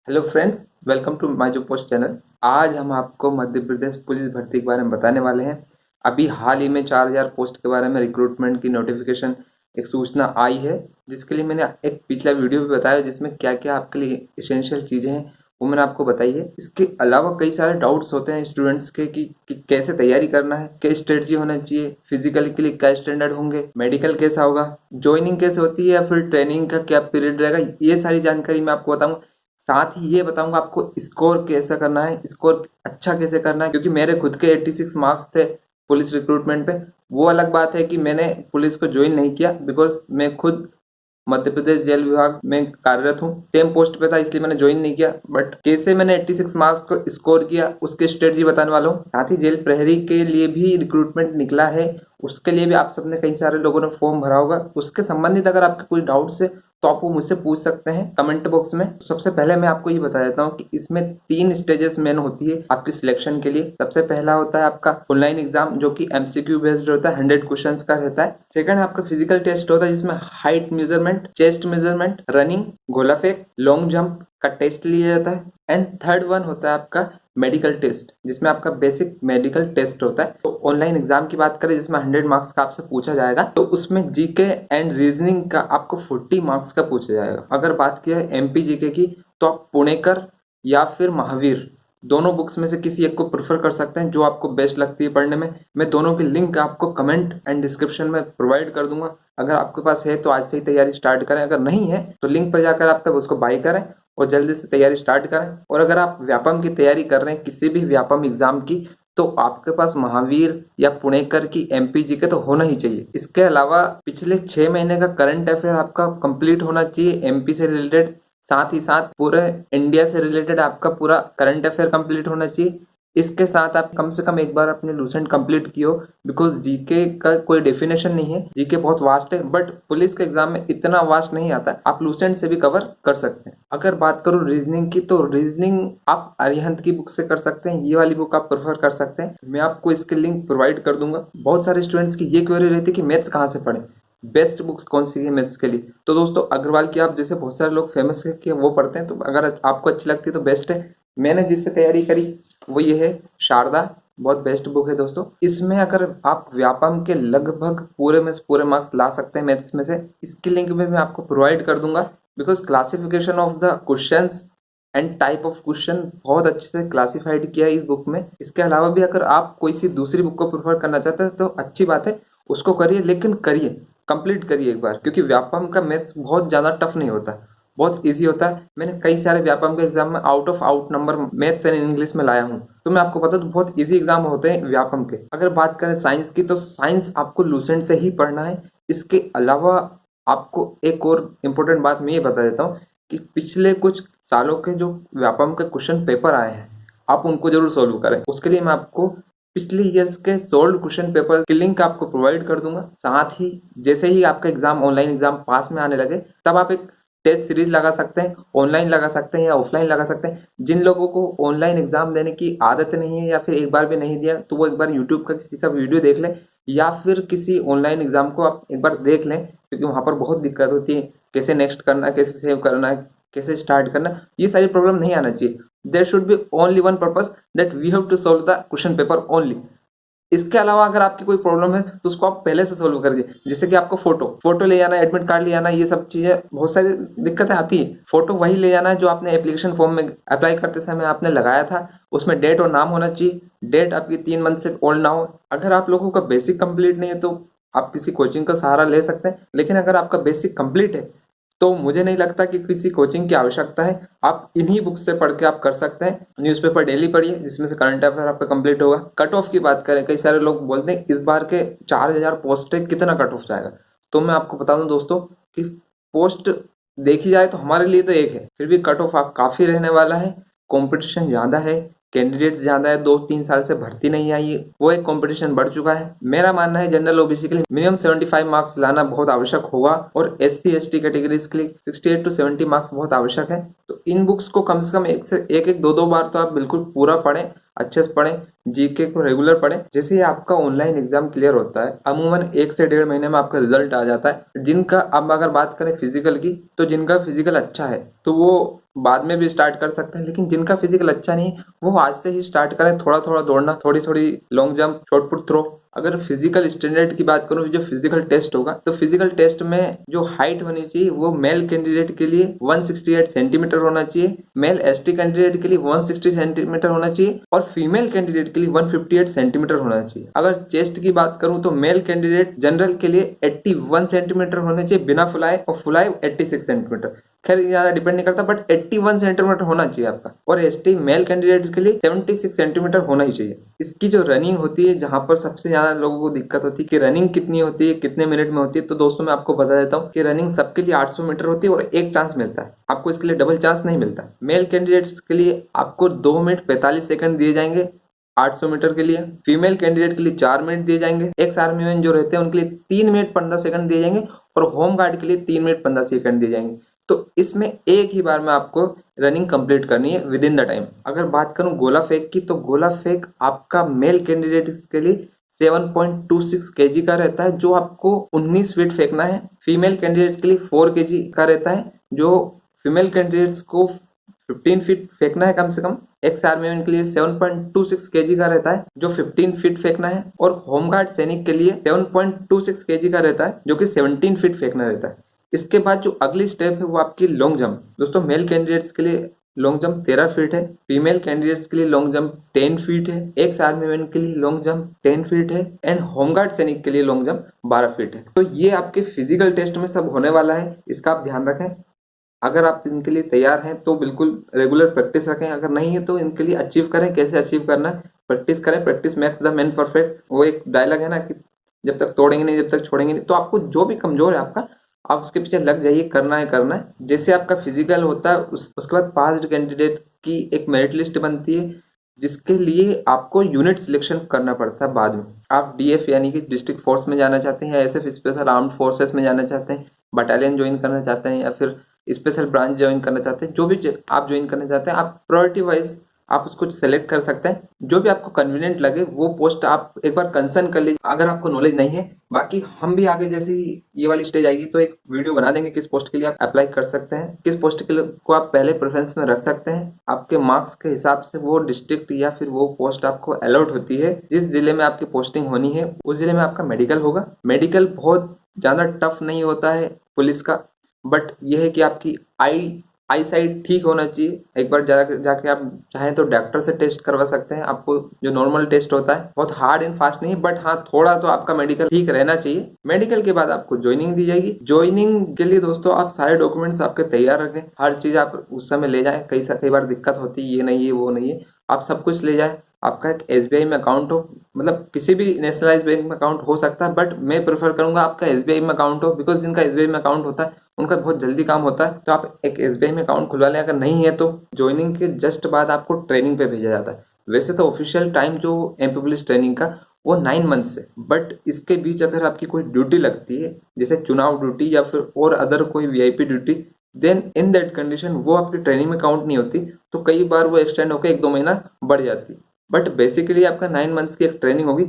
Hello friends, welcome to my जो post channel. आज हम आपको मध्य प्रदेश पुलिस भर्ती के बारे में बताने वाले हैं। अभी हाल ही में 4000 पोस्ट के बारे में रिक्रूटमेंट की नोटिफिकेशन एक सूचना आई है, जिसके लिए मैंने एक पिछला वीडियो भी बताया जिसमें क्या क्या आपके लिए इसेंशियल चीज़ें हैं वो मैंने आपको बताई है। इसके अलावा कई सारे डाउट्स होते हैं स्टूडेंट्स के कि कैसे तैयारी करना है, क्या स्ट्रेटजी होना चाहिए, फिजिकल के लिए क्या स्टैंडर्ड होंगे, मेडिकल कैसा होगा, ज्वाइनिंग कैसे होती है या फिर ट्रेनिंग का क्या पीरियड रहेगा। ये सारी जानकारी मैं आपको बताऊंगा। साथ ही ये बताऊंगा आपको स्कोर कैसे करना है, स्कोर अच्छा कैसे करना है, क्योंकि मेरे खुद के 86 मार्क्स थे पुलिस रिक्रूटमेंट पे। वो अलग बात है कि मैंने पुलिस को ज्वाइन नहीं किया बिकॉज मैं खुद मध्य प्रदेश जेल विभाग में कार्यरत हूँ, सेम पोस्ट पे था, इसलिए मैंने ज्वाइन नहीं किया। बट कैसे मैंने 86 मार्क्स को स्कोर किया उसके स्ट्रेटजी बताने वाला हूँ। साथ ही जेल प्रहरी के लिए भी रिक्रूटमेंट निकला है, उसके लिए भी आप सबने कई सारे लोगों ने फॉर्म भरा होगा। उसके संबंधित अगर आपके कोई डाउट्स है तो आप वो मुझसे पूछ सकते हैं कमेंट बॉक्स में। सबसे पहले मैं आपको ये बता देता हूँ कि इसमें 3 स्टेजेस मेन होती है आपकी सिलेक्शन के लिए। सबसे पहला होता है आपका ऑनलाइन एग्जाम, जो कि एमसीक्यू बेस्ड होता है, 100 क्वेश्चंस का रहता है। सेकंड आपका फिजिकल टेस्ट होता है, जिसमें height measurement, chest measurement, running, गोला फेंक, लॉन्ग जंप का टेस्ट लिया जाता है। एंड थर्ड वन होता है आपका मेडिकल टेस्ट, जिसमें आपका बेसिक मेडिकल टेस्ट होता है। तो ऑनलाइन एग्जाम की बात करें जिसमें 100 मार्क्स का आपसे पूछा जाएगा, तो उसमें जीके एंड रीजनिंग का आपको 40 मार्क्स का पूछा जाएगा। अगर बात की है एमपी जीके की, तो आप पुणेकर या फिर महावीर दोनों बुक्स में से किसी एक को प्रेफर कर सकते हैं, जो आपको बेस्ट लगती है पढ़ने में। मैं दोनों की लिंक आपको कमेंट एंड डिस्क्रिप्शन में प्रोवाइड कर दूंगा। अगर आपके पास है तो आज से ही तैयारी स्टार्ट करें, अगर नहीं है तो लिंक पर जाकर आप तब उसको बाय करें और जल्दी से तैयारी स्टार्ट करें। और अगर आप व्यापम की तैयारी कर रहे हैं, किसी भी व्यापम एग्जाम की, तो आपके पास महावीर या पुणेकर की एमपीजी के तो होना ही चाहिए। इसके अलावा पिछले 6 महीने का करंट अफेयर आपका कंप्लीट होना चाहिए एमपी से रिलेटेड। साथ ही साथ पूरे इंडिया से रिलेटेड आपका पूरा करंट अफेयर कंप्लीट होना चाहिए। इसके साथ आप कम से कम एक बार अपने लूसेंट कंप्लीट कियो, बिकॉज जीके का कोई डेफिनेशन नहीं है, जीके बहुत वास्ट है, बट पुलिस के एग्जाम में इतना वास्ट नहीं आता, आप लूसेंट से भी कवर कर सकते हैं। अगर बात करूं रीजनिंग की, तो रीजनिंग आप अरिहंत की बुक से कर सकते हैं, ये वाली बुक आप प्रेफर कर सकते हैं। मैं आपको इसके लिंक प्रोवाइड कर दूंगा। बहुत सारे स्टूडेंट्स की ये क्वेरी रहती है कि मैथ्स कहाँ से पढ़ें, बेस्ट बुक्स कौन सी है मैथ्स के लिए। तो दोस्तों अग्रवाल की आप जैसे बहुत सारे लोग फेमस है कि वो पढ़ते हैं, तो अगर आपको अच्छी लगती है तो बेस्ट है। मैंने जिससे तैयारी करी वो ये है शारदा, बहुत बेस्ट बुक है दोस्तों। इसमें अगर आप व्यापम के लगभग पूरे में से पूरे मार्क्स ला सकते हैं मैथ्स में से, इसकी लिंक में मैं आपको प्रोवाइड कर दूंगा। Because classification of the questions and type of question बहुत अच्छे से क्लासिफाइड किया है इस बुक में। इसके अलावा भी अगर आप कोई सी दूसरी बुक को प्रेफर करना चाहते हैं तो अच्छी बात है, उसको करिए, लेकिन करिए, कंप्लीट करिए एक बार, क्योंकि व्यापम का मैथ्स बहुत ज़्यादा टफ नहीं होता, बहुत इजी होता है। मैंने कई सारे व्यापम के एग्जाम में out of out number maths and English में लाया हूँ, तो मैं आपको बता दूं बहुत इजी एग्जाम होते हैं व्यापम के। अगर बात करें साइंस की, तो साइंस आपको लूसेंट से ही पढ़ना है। इसके अलावा आपको एक और इम्पोर्टेंट बात मैं ये बता देता हूँ कि पिछले कुछ सालों के जो व्यापम के क्वेश्चन पेपर आए हैं, आप उनको जरूर सोल्व करें। उसके लिए मैं आपको पिछले ईयर्स के सोल्व क्वेश्चन पेपर की लिंक आपको प्रोवाइड कर दूंगा। साथ ही जैसे ही आपका एग्जाम ऑनलाइन एग्जाम पास में आने लगे, तब आप एक टेस्ट सीरीज लगा सकते हैं, ऑनलाइन लगा सकते हैं या ऑफलाइन लगा सकते हैं। जिन लोगों को ऑनलाइन एग्जाम देने की आदत नहीं है या फिर एक बार भी नहीं दिया, तो वो एक बार यूट्यूब का किसी का वीडियो देख लें या फिर किसी ऑनलाइन एग्जाम को आप एक बार देख लें, क्योंकि वहाँ पर बहुत दिक्कत होती है, कैसे नेक्स्ट करना है, कैसे सेव करना है, कैसे स्टार्ट करना है, ये सारी प्रॉब्लम नहीं आना चाहिए। There should be only one purpose, that we have to solve the question paper only. इसके अलावा अगर आपकी कोई प्रॉब्लम है तो उसको आप पहले से सोल्व कर दिए। जैसे कि आपको फोटो ले जाना है, एडमिट कार्ड ले जाना है, ये सब चीजें बहुत सारी दिक्कतें आती है। फोटो वही ले जाना है जो आपने एप्लीकेशन फॉर्म में अप्लाई करते समय आपने लगाया था, उसमें डेट और नाम होना चाहिए। डेट आपकी 3 मंथ से ओल्ड ना हो। अगर आप लोगों का बेसिक कंप्लीट नहीं है तो आप किसी कोचिंग का सहारा ले सकते हैं, लेकिन अगर आपका बेसिक कंप्लीट है तो मुझे नहीं लगता कि किसी कोचिंग की आवश्यकता है। आप इन्हीं बुक से पढ़ के आप कर सकते हैं। न्यूज़पेपर डेली पढ़िए, जिसमें से करंट अफेयर आपका कंप्लीट होगा। कट ऑफ की बात करें, कई सारे लोग बोलते हैं इस बार के 4000 पोस्ट है, कितना कट ऑफ जाएगा। तो मैं आपको बता दूं दोस्तों कि पोस्ट देखी जाए तो हमारे लिए तो एक है, फिर भी कट ऑफ आप काफ़ी रहने वाला है। कॉम्पिटिशन ज़्यादा है, कैंडिडेट्स ज़्यादा है, 2-3 साल से भर्ती नहीं आई है, वो एक कंपटीशन बढ़ चुका है। मेरा मानना है जनरल ओबीसी के लिए मिनिमम 75 मार्क्स लाना बहुत आवश्यक होगा, और एससी एसटी कैटेगरीज के लिए 68 to 70 मार्क्स बहुत आवश्यक है। तो इन बुक्स को कम से कम एक दो बार तो आप बिल्कुल पूरा पढ़ें, अच्छे से पढ़ें, जीके को रेगुलर पढ़ें। जैसे ही आपका ऑनलाइन एग्जाम क्लियर होता है, अमूमन 1 से 1.5 महीने में आपका रिजल्ट आ जाता है। जिनका अब अगर बात करें फिजिकल की, तो जिनका फिजिकल अच्छा है तो वो बाद में भी स्टार्ट कर सकते हैं, लेकिन जिनका फिजिकल अच्छा नहीं है वो आज से ही स्टार्ट करें, थोड़ा थोड़ा दौड़ना, थोड़ी थोड़ी long jump, shot put throw. अगर फिजिकल स्टैंडर्ड की बात करूं, जो फिजिकल टेस्ट होगा, तो फिजिकल टेस्ट में जो हाइट होनी चाहिए वो मेल कैंडिडेट के लिए 168 सेंटीमीटर होना चाहिए, मेल एसटी कैंडिडेट के लिए 160 सेंटीमीटर होना चाहिए और फीमेल कैंडिडेट के लिए 158 सेंटीमीटर होना चाहिए। अगर चेस्ट की बात करूं तो मेल कैंडिडेट जनरल के लिए 81 सेंटीमीटर होने चाहिए बिना फुलाए, और फुलाए 86 सेंटीमीटर। खैर ज्यादा डिपेंड नहीं करता, बट 81 सेंटीमीटर होना चाहिए आपका। और एसटी मेल कैंडिडेट के लिए 76 सेंटीमीटर होना ही चाहिए। इसकी जो रनिंग होती है, जहां पर सबसे ज्यादा लोगों को दिक्कत होती है कि रनिंग कितनी होती है, कितने मिनट में होती है, तो दोस्तों मैं आपको बता देता हूँ कि रनिंग सबके लिए 800 मीटर होती है और एक चांस मिलता है आपको, इसके लिए डबल चांस नहीं मिलता। मेल कैंडिडेट्स के लिए आपको 2 मिनट 45 सेकंड दिए जाएंगे 800 मीटर के लिए, फीमेल कैंडिडेट के लिए 4 मिनट दिए जाएंगे, एक्स आर्मी मैन जो रहते हैं उनके लिए 3 मिनट 15 सेकंड दिए जाएंगे और होम गार्ड के लिए 3 मिनट 15 सेकंड दिए जाएंगे। तो इसमें एक ही बार में आपको रनिंग कंप्लीट करनी है विद इन द टाइम। अगर बात करूं गोला फेंक की, तो गोला फेंक आपका मेल कैंडिडेट्स के लिए 7.26 केजी का रहता है, जो आपको 19 फीट फेंकना है। फीमेल कैंडिडेट्स के लिए 4 केजी का रहता है, जो फीमेल कैंडिडेट्स को 15 फीट फेंकना है कम से कम। एक्स आर्मी मैन के लिए 7.26 केजी का रहता है, जो 15 फीट फेंकना है। और होमगार्ड सैनिक के लिए 7.26 केजी का रहता है, जो कि 17 फीट फेंकना रहता है। इसके बाद जो अगली स्टेप है वो आपकी लॉन्ग जंप। दोस्तों मेल कैंडिडेट्स के लिए लॉन्ग जंप 13 फीट है, फीमेल कैंडिडेट्स के लिए लॉन्ग जंप 10 फीट है, एक्स आर्मी मैन के लिए लॉन्ग जंप 10 फीट है एंड होमगार्ड सैनिक के लिए लॉन्ग जंप 12 फीट है। तो ये आपके फिजिकल टेस्ट में सब होने वाला है, इसका आप ध्यान रखें। अगर आप इनके लिए तैयार हैं तो बिल्कुल रेगुलर प्रैक्टिस रखें, अगर नहीं है तो इनके लिए अचीव करें। कैसे अचीव करना है? प्रैक्टिस करें, practice makes the man perfect. वो एक डायलॉग है ना कि जब तक तोड़ेंगे नहीं, जब तक छोड़ेंगे नहीं। तो आपको जो भी कमजोर है आपका, आप उसके पीछे लग जाइए, करना है करना है। जैसे आपका फिजिकल होता है उसके बाद पास्ड कैंडिडेट्स की एक मेरिट लिस्ट बनती है, जिसके लिए आपको यूनिट सिलेक्शन करना पड़ता है बाद में। आप डीएफ यानी कि डिस्ट्रिक्ट फोर्स में जाना चाहते हैं, या एसएफ स्पेशल आर्म्ड फोर्सेस में जाना चाहते हैं, बटालियन ज्वाइन करना चाहते हैं, या फिर स्पेशल ब्रांच ज्वाइन करना चाहते हैं, जो भी आप ज्वाइन करना चाहते हैं, आप प्रायोरिटी वाइज आप उसको सेलेक्ट कर सकते हैं। जो भी आपको कन्वीनियंट लगे वो पोस्ट आप एक बार कंसर्न कर लीजिए, अगर आपको नॉलेज नहीं है। बाकी हम भी आगे जैसे ही ये वाली स्टेज आएगी तो एक वीडियो बना देंगे किस पोस्ट के लिए आप अप्लाई कर सकते हैं, किस पोस्ट के लिए को आप पहले प्रेफरेंस में रख सकते हैं। आपके मार्क्स के हिसाब से वो डिस्ट्रिक्ट या फिर वो पोस्ट आपको अलॉट होती है। जिस जिले में आपकी पोस्टिंग होनी है उस जिले में आपका मेडिकल होगा। मेडिकल बहुत ज्यादा टफ नहीं होता है पुलिस का, बट यह है कि आपकी आई साइड ठीक होना चाहिए। एक बार जाके आप चाहें तो डॉक्टर से टेस्ट करवा सकते हैं। आपको जो नॉर्मल टेस्ट होता है, बहुत हार्ड एंड फास्ट नहीं, बट हाँ थोड़ा तो आपका मेडिकल ठीक रहना चाहिए। मेडिकल के बाद आपको ज्वाइनिंग दी जाएगी। ज्वाइनिंग के लिए दोस्तों आप सारे डॉक्यूमेंट्स आपके तैयार रखें, हर चीज आप उस समय ले जाएं। कई बार दिक्कत होती है, ये नहीं है वो नहीं है, आप सब कुछ ले जाए। आपका एक एसबीआई में अकाउंट हो, मतलब किसी भी नेशनलाइज बैंक में अकाउंट हो सकता है, बट मैं प्रेफर करूंगा आपका एसबीआई में अकाउंट हो, बिकॉज जिनका एसबीआई में अकाउंट होता है उनका बहुत जल्दी काम होता है। तो आप एक एसबीआई में अकाउंट खुलवा लें। अगर नहीं है तो ज्वाइनिंग के जस्ट बाद आपको ट्रेनिंग पे भेजा जाता है। वैसे तो ऑफिशियल टाइम जो एमपी पुलिस ट्रेनिंग का वो 9 मंथ्स है, बट इसके बीच अगर आपकी कोई ड्यूटी लगती है, जैसे चुनाव ड्यूटी या फिर और अदर कोई VIP duty, then in that condition वो आपकी ट्रेनिंग में काउंट नहीं होती। तो कई बार वो एक्सटेंड होकर 1-2 महीना बढ़ जाती है, बट बेसिकली आपका 9 मंथ्स की एक ट्रेनिंग होगी।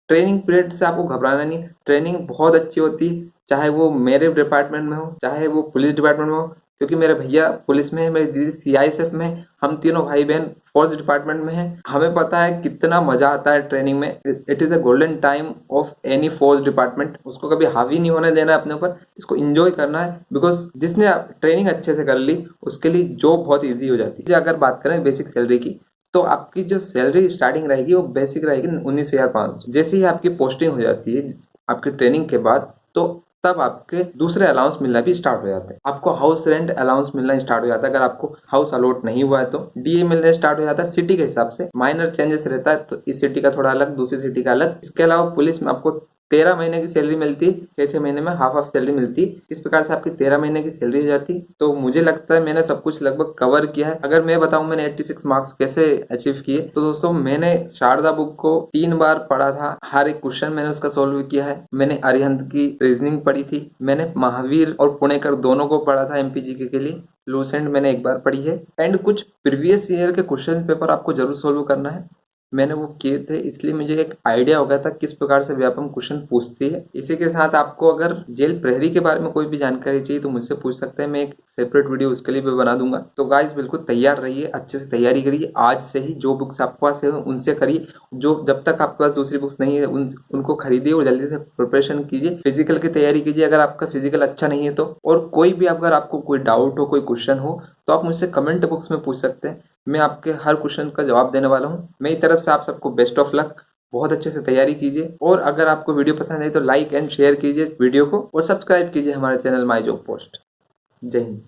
ट्रेनिंग पीरियड से आपको घबराना नहीं, ट्रेनिंग बहुत अच्छी होती है, चाहे वो मेरे डिपार्टमेंट में हो, चाहे वो पुलिस डिपार्टमेंट में हो। क्योंकि मेरे भैया पुलिस में है, मेरी दीदी सीआईएसएफ में, हम तीनों भाई बहन फोर्स डिपार्टमेंट में हैं। हमें पता है कितना मजा आता है ट्रेनिंग में। It is a golden time of any force department. उसको कभी हावी नहीं होने देना है अपने ऊपर, इसको एंजॉय करना है, बिकॉज जिसने ट्रेनिंग अच्छे से कर ली उसके लिए जॉब बहुत ईजी हो जाती है। अगर बात करें बेसिक सैलरी की, तो आपकी जो सैलरी स्टार्टिंग रहेगी वो बेसिक रहेगी 19,500। जैसे ही आपकी पोस्टिंग हो जाती है आपकी ट्रेनिंग के बाद, तो तब आपके दूसरे अलाउंस मिलना भी स्टार्ट हो जाते हैं। आपको हाउस रेंट अलाउंस मिलना स्टार्ट हो जाता है। अगर आपको हाउस अलॉट नहीं हुआ है तो डीए मिलना स्टार्ट हो जाता है सिटी के हिसाब से। माइनर चेंजेस रहता है, तो इस सिटी का थोड़ा अलग, दूसरी सिटी का अलग। इसके अलावा पुलिस में आपको 13 महीने की सैलरी मिलती है, 6-6 महीने में हाफ सैलरी मिलती है। इस प्रकार से आपकी 13 महीने की सैलरी हो जाती। तो मुझे लगता है मैंने सब कुछ लगभग कवर किया है। अगर मैं बताऊं मैंने 86 मार्क्स कैसे अचीव किए, तो दोस्तों मैंने शारदा बुक को 3 बार पढ़ा था, हर एक क्वेश्चन मैंने उसका सोल्व किया है। मैंने अरिहंत की रीजनिंग पढ़ी थी, मैंने महावीर और पुणेकर दोनों को पढ़ा था एमपीजीके के लिए। लूसेंट मैंने एक बार पढ़ी है। एंड कुछ प्रीवियस ईयर के क्वेश्चन पेपर आपको जरूर सोल्व करना है। मैंने वो किए थे, इसलिए मुझे एक आइडिया हो गया था किस प्रकार से व्यापम क्वेश्चन पूछती है। इसी के साथ आपको अगर जेल प्रहरी के बारे में कोई भी जानकारी चाहिए तो मुझसे पूछ सकते हैं, मैं एक सेपरेट वीडियो उसके लिए भी बना दूंगा। तो गाइस बिल्कुल तैयार रहिए, अच्छे से तैयारी करिए, आज से ही जो बुक्स आपके पास है उनसे करिए, जो जब तक आपके पास दूसरी बुक्स नहीं है उनको खरीदिए और जल्दी से प्रिपरेशन कीजिए। फिजिकल की तैयारी कीजिए अगर आपका फिजिकल अच्छा नहीं है तो। और कोई भी अगर आपको कोई डाउट हो, कोई क्वेश्चन हो तो आप मुझसे कमेंट बॉक्स में पूछ सकते हैं, मैं आपके हर क्वेश्चन का जवाब देने वाला हूँ। मेरी तरफ से आप सबको बेस्ट ऑफ लक, बहुत अच्छे से तैयारी कीजिए। और अगर आपको वीडियो पसंद आई तो लाइक एंड शेयर कीजिए वीडियो को और सब्सक्राइब कीजिए हमारे चैनल माई जॉब पोस्ट। जय हिंद।